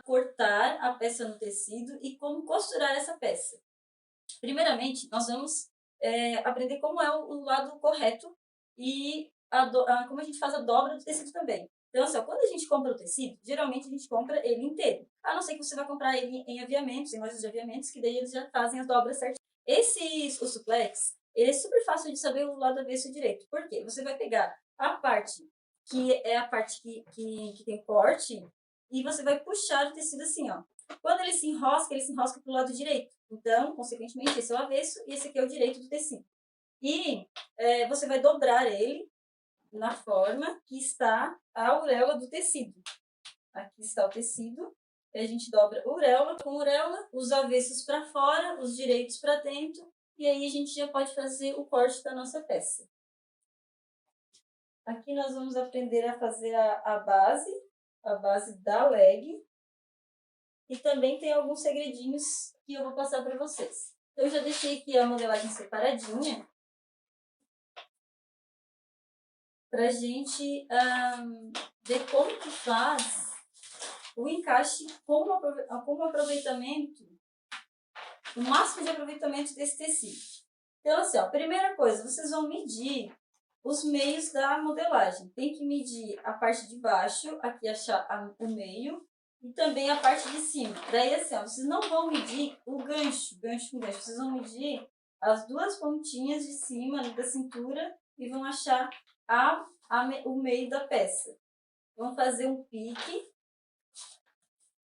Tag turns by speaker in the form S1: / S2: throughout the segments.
S1: cortar a peça no tecido e como costurar essa peça. Primeiramente, nós vamos aprender como é o lado correto e como a gente faz a dobra do tecido também. Então, assim, quando a gente compra o tecido, geralmente a gente compra ele inteiro. A não ser que você vai comprar ele em aviamentos, em lojas de aviamentos, que daí eles já fazem as dobras certinho. O suplex, ele é super fácil de saber o lado avesso e direito. Por quê? Você vai pegar a parte que é a parte que tem corte e você vai puxar o tecido assim, ó. Quando ele se enrosca para o lado direito. Então, consequentemente, esse é o avesso e esse aqui é o direito do tecido. E você vai dobrar ele na forma que está a auréola do tecido. Aqui está o tecido. A gente dobra auréola com auréola, os avessos para fora, os direitos para dentro. E aí a gente já pode fazer o corte da nossa peça. Aqui nós vamos aprender a fazer a base da leg. E também tem alguns segredinhos que eu vou passar para vocês. Eu já deixei aqui a modelagem separadinha para a gente ver como que faz o encaixe com o aproveitamento, o máximo de aproveitamento desse tecido. Então, assim, ó, primeira coisa, vocês vão medir os meios da modelagem. Tem que medir a parte de baixo, aqui achar o meio, e também a parte de cima. Daí, assim, ó, vocês não vão medir o gancho com gancho. Vocês vão medir as duas pontinhas de cima ali da cintura e vão achar o meio da peça. Vão fazer um pique.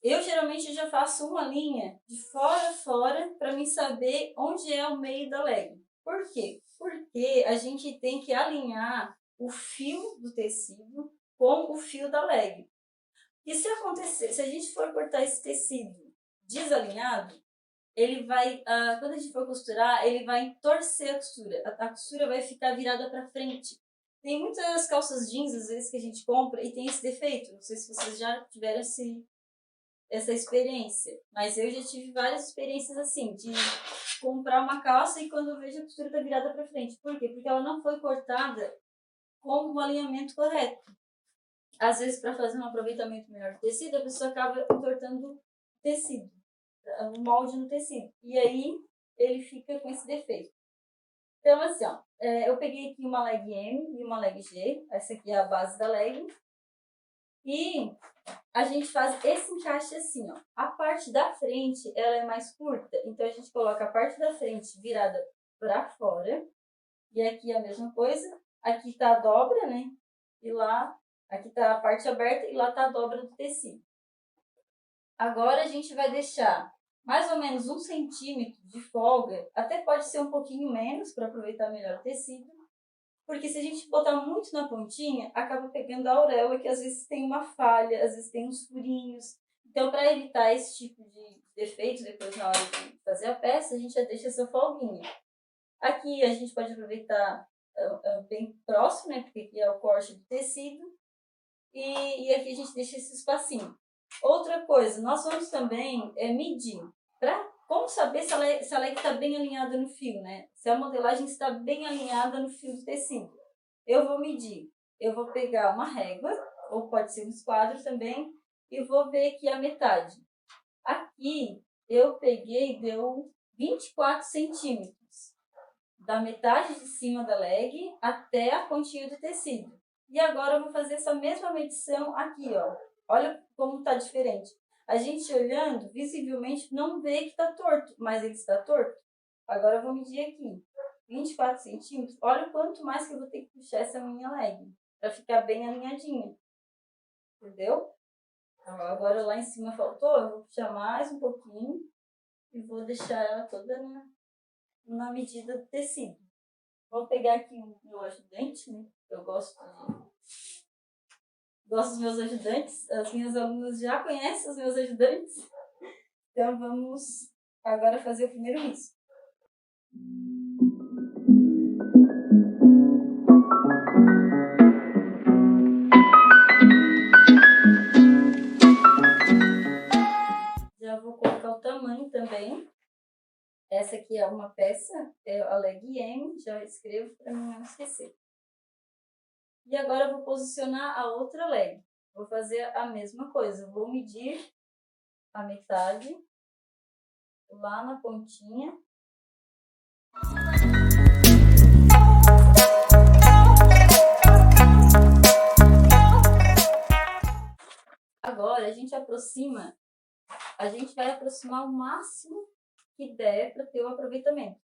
S1: Eu, geralmente, já faço uma linha de fora a fora para mim saber onde é o meio da leg. Por quê? Porque a gente tem que alinhar o fio do tecido com o fio da leg. E se acontecer, se a gente for cortar esse tecido desalinhado, ele vai, quando a gente for costurar, ele vai torcer a costura. A costura vai ficar virada para frente. Tem muitas calças jeans, às vezes, que a gente compra e tem esse defeito. Não sei se vocês já tiveram essa experiência, mas eu já tive várias experiências assim, de comprar uma calça e quando eu vejo a costura está virada para frente. Por quê? Porque ela não foi cortada com o alinhamento correto. Às vezes, para fazer um aproveitamento melhor do tecido, a pessoa acaba entortando o tecido, o molde no tecido. E aí, ele fica com esse defeito. Então, assim, ó, eu peguei aqui uma leg M e uma leg G. Essa aqui é a base da leg. E a gente faz esse encaixe assim, ó. A parte da frente, ela é mais curta. Então, a gente coloca a parte da frente virada para fora. E aqui a mesma coisa. Aqui tá a dobra, né? E lá... Aqui está a parte aberta e lá está a dobra do tecido. Agora a gente vai deixar mais ou menos 1 centímetro de folga, até pode ser um pouquinho menos para aproveitar melhor o tecido, porque se a gente botar muito na pontinha, acaba pegando a auréola, que às vezes tem uma falha, às vezes tem uns furinhos. Então, para evitar esse tipo de defeito depois na hora de fazer a peça, a gente já deixa essa folguinha. Aqui a gente pode aproveitar bem próximo, né, porque aqui é o corte do tecido. E aqui a gente deixa esse espacinho. Outra coisa, nós vamos também medir. Como saber se a leg está bem alinhada no fio, né? Se a modelagem está bem alinhada no fio do tecido. Eu vou medir. Eu vou pegar uma régua, ou pode ser um esquadro também, e vou ver aqui a metade. Aqui eu peguei, deu 24 centímetros. Da metade de cima da leg até a pontinha do tecido. E agora eu vou fazer essa mesma medição aqui, ó. Olha como está diferente. A gente olhando, visivelmente, não vê que está torto, mas ele está torto. Agora eu vou medir aqui. 24 centímetros. Olha o quanto mais que eu vou ter que puxar essa minha leg, para ficar bem alinhadinha. Entendeu? Então, agora lá em cima faltou, eu vou puxar mais um pouquinho e vou deixar ela toda na medida do tecido. Vou pegar aqui o meu ajudante, né? Eu gosto dos meus ajudantes. As minhas alunas já conhecem os meus ajudantes. Então, vamos agora fazer o primeiro risco. Já vou colocar o tamanho também. Essa aqui é uma peça, é a leg M, já escrevo para não esquecer. E agora eu vou posicionar a outra leg. Vou fazer a mesma coisa. Vou medir a metade lá na pontinha. Agora a gente vai aproximar o máximo que der para ter o aproveitamento.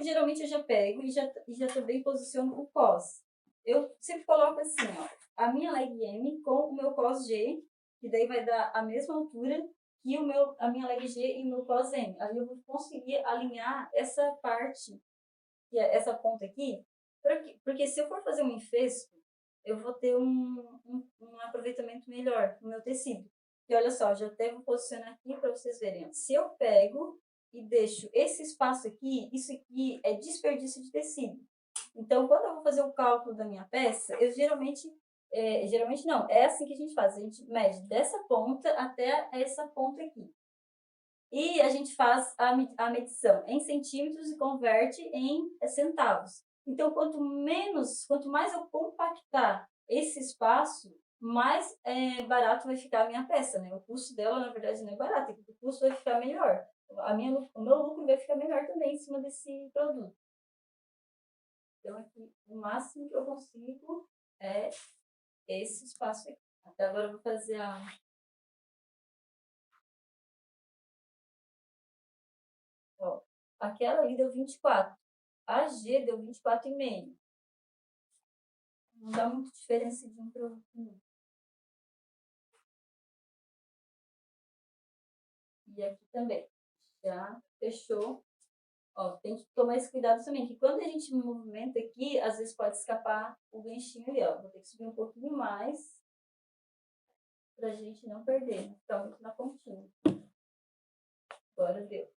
S1: Geralmente eu já pego e já também posiciono o cos. Eu sempre coloco assim, ó, a minha leg M com o meu cos G, que daí vai dar a mesma altura que a minha leg G e o meu cos M. Aí eu vou conseguir alinhar essa parte, que é essa ponta aqui, porque se eu for fazer um enfesco, eu vou ter um aproveitamento melhor no meu tecido. E olha só, já até vou posicionar aqui para vocês verem. Se eu pego e deixo esse espaço aqui, isso aqui é desperdício de tecido. Então, quando eu vou fazer o cálculo da minha peça, eu geralmente não, é assim que a gente faz. A gente mede dessa ponta até essa ponta aqui. E a gente faz a medição em centímetros e converte em centavos. Então, quanto mais eu compactar esse espaço, mais barato vai ficar a minha peça, né? O custo dela, na verdade, não é barato, o custo vai ficar melhor. O meu lucro vai ficar melhor também em cima desse produto. Então, aqui, o máximo que eu consigo é esse espaço aqui. Até agora eu vou fazer ó, aquela ali deu 24. A G deu 24,5. Não dá muita diferença de um para o outro. E aqui também. Já fechou. Ó, tem que tomar esse cuidado também, que quando a gente movimenta aqui, às vezes pode escapar o ganchinho ali, ó. Vou ter que subir um pouquinho mais pra gente não perder, ficar muito na pontinha. Agora deu.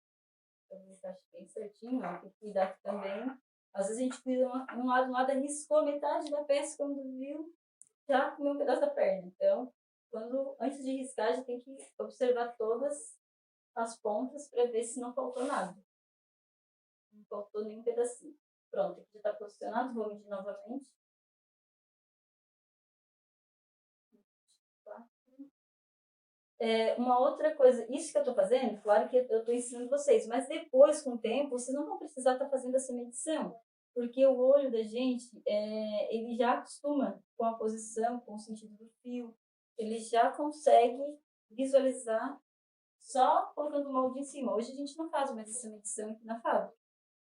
S1: Então, encaixa bem certinho, ó. Tem que cuidar aqui também. Às vezes a gente cuida um lado, arriscou metade da peça, quando viu, já comeu um pedaço da perna. Então, antes de riscar, já tem que observar todas as pontas para ver se não faltou nada. Não faltou nenhum pedacinho. Pronto, aqui já está posicionado, vou medir novamente. Uma outra coisa, isso que eu estou fazendo, claro que eu estou ensinando vocês, mas depois, com o tempo, vocês não vão precisar estar fazendo essa medição, porque o olho da gente, ele já acostuma com a posição, com o sentido do fio, ele já consegue visualizar só colocando o molde em cima. Hoje a gente não faz mais essa medição aqui na fábrica,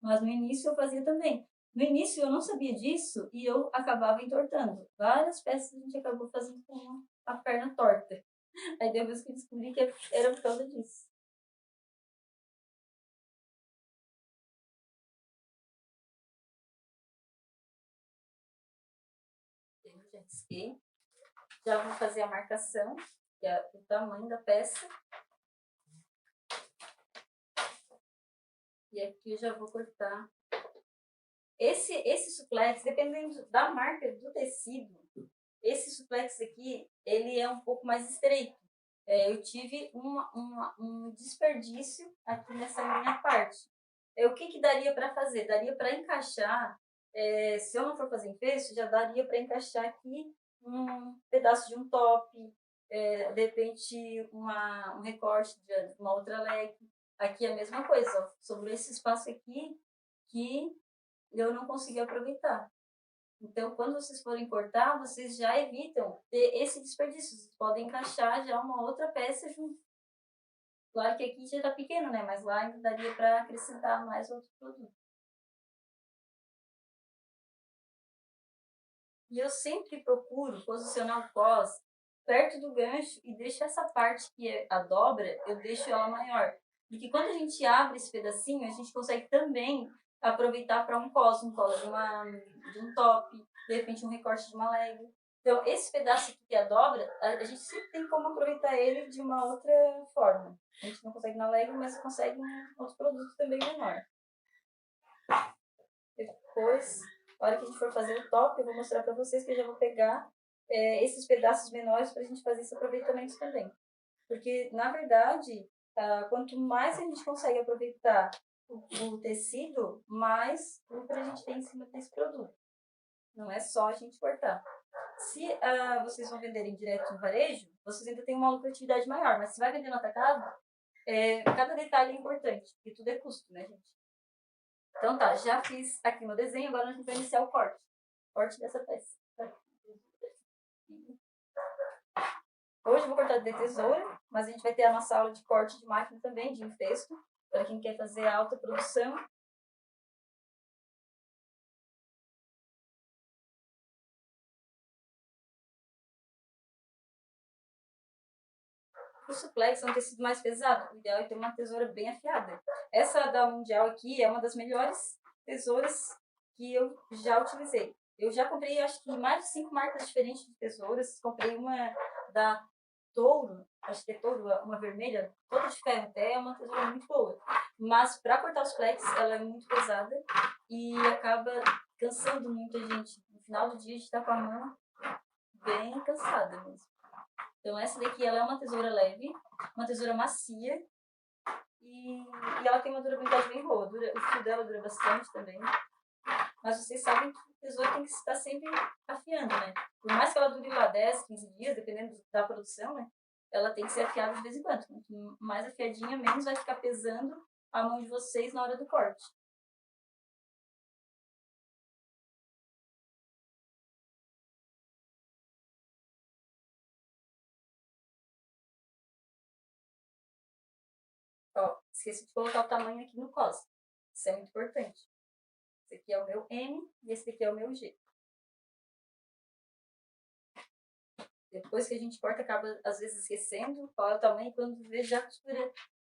S1: mas no início eu fazia também. No início eu não sabia disso e eu acabava entortando. Várias peças a gente acabou fazendo com a perna torta. Aí depois que eu descobri que era por causa disso. Eu já risquei. Já vou fazer a marcação, que é o tamanho da peça. E aqui eu já vou cortar. Esse suplex, dependendo da marca do tecido, esse suplex aqui, ele é um pouco mais estreito. Eu tive um desperdício aqui nessa minha parte. O que daria para fazer? Daria para encaixar, se eu não for fazer enfeite, já daria para encaixar aqui um pedaço de um top, de repente um recorte de uma outra leg. Aqui é a mesma coisa, ó, sobre esse espaço aqui que eu não consegui aproveitar. Então, quando vocês forem cortar, vocês já evitam ter esse desperdício. Vocês podem encaixar já uma outra peça junto. Claro que aqui já está pequeno, né? Mas lá ainda daria para acrescentar mais outro produto. E eu sempre procuro posicionar o cos perto do gancho e deixo essa parte que é a dobra, eu deixo ela maior. Porque quando a gente abre esse pedacinho, a gente consegue também aproveitar para um cos de um top, de repente um recorte de uma leg. Então, esse pedaço aqui que é a dobra, a gente sempre tem como aproveitar ele de uma outra forma. A gente não consegue na leg, mas consegue em outros produtos também menor. Depois, na hora que a gente for fazer o top, eu vou mostrar para vocês que eu já vou pegar esses pedaços menores para a gente fazer esse aproveitamento também. Porque, na verdade, quanto mais a gente consegue aproveitar o tecido, mais lucro a gente tem em cima desse produto. Não é só a gente cortar. Se vocês vão venderem direto no varejo, vocês ainda têm uma lucratividade maior. Mas se vai vender no atacado, cada detalhe é importante, porque tudo é custo, né, gente? Então tá, já fiz aqui meu desenho, agora a gente vai iniciar o corte. Corte dessa peça. Hoje eu vou cortar de tesoura, mas a gente vai ter a nossa aula de corte de máquina também, de infesto, para quem quer fazer alta produção. O suplex é um tecido mais pesado, o ideal é ter uma tesoura bem afiada. Essa da Mundial aqui é uma das melhores tesouras que eu já utilizei. Eu já comprei, acho que mais de 5 marcas diferentes de tesouras. Comprei uma da Touro, acho que é Touro, uma vermelha, toda de ferro até, é uma tesoura muito boa. Mas para cortar os flex, ela é muito pesada e acaba cansando muita gente. No final do dia, a gente está com a mão bem cansada mesmo. Então essa daqui ela é uma tesoura leve, uma tesoura macia e ela tem uma durabilidade bem boa. O fio dela dura bastante também. Mas vocês sabem que a tesoura tem que estar sempre afiando, né? Por mais que ela dure lá 10, 15 dias, dependendo da produção, né? Ela tem que ser afiada de vez em quando. Quanto mais afiadinha, menos vai ficar pesando a mão de vocês na hora do corte. Ó, esqueci de colocar o tamanho aqui no cos. Isso é muito importante. Esse aqui é o meu M e esse aqui é o meu G. Depois que a gente corta, acaba às vezes esquecendo qual é o tamanho. Quando vê, já costura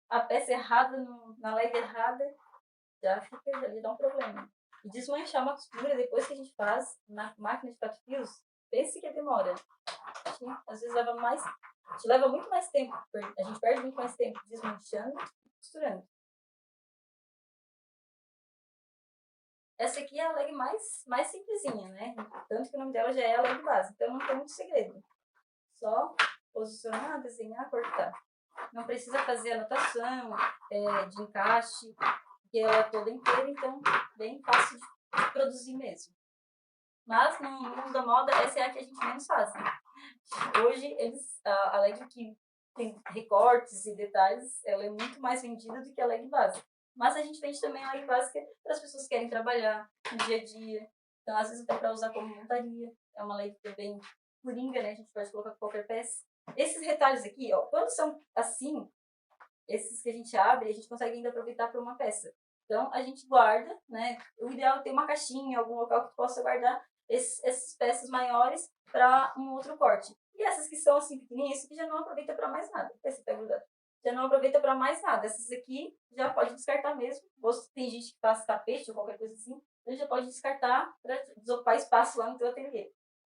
S1: a peça errada, na leg errada, já dá um problema. E desmanchar uma costura depois que a gente faz na máquina de 4 fios, pense que demora. Às vezes leva mais, leva muito mais tempo. A gente perde muito mais tempo desmanchando e costurando. Essa aqui é a leg mais simplesinha, né? Tanto que o nome dela já é a leg base, então não tem muito segredo. Só posicionar, desenhar, cortar. Não precisa fazer anotação de encaixe, porque ela é toda inteira, então bem fácil de produzir mesmo. Mas no mundo da moda, essa é a que a gente menos faz. Né? Hoje, a leg que tem recortes e detalhes, ela é muito mais vendida do que a leg básica. Mas a gente vende também a leg básica para as pessoas que querem trabalhar no dia a dia. Então, às vezes, até para usar como montaria. É uma leg também coringa, né? A gente pode colocar qualquer peça. Esses retalhos aqui, ó, quando são assim, esses que a gente abre, a gente consegue ainda aproveitar para uma peça. Então, a gente guarda, né? O ideal é ter uma caixinha, algum local que possa guardar essas peças maiores para um outro corte. E essas que são assim pequenininhas, isso aqui já não aproveita para mais nada. Esse tá grudado. Já não aproveita para mais nada. Essas aqui já pode descartar mesmo. Tem gente que faz tapete ou qualquer coisa assim, então já pode descartar para desocupar espaço lá no teu ateliê.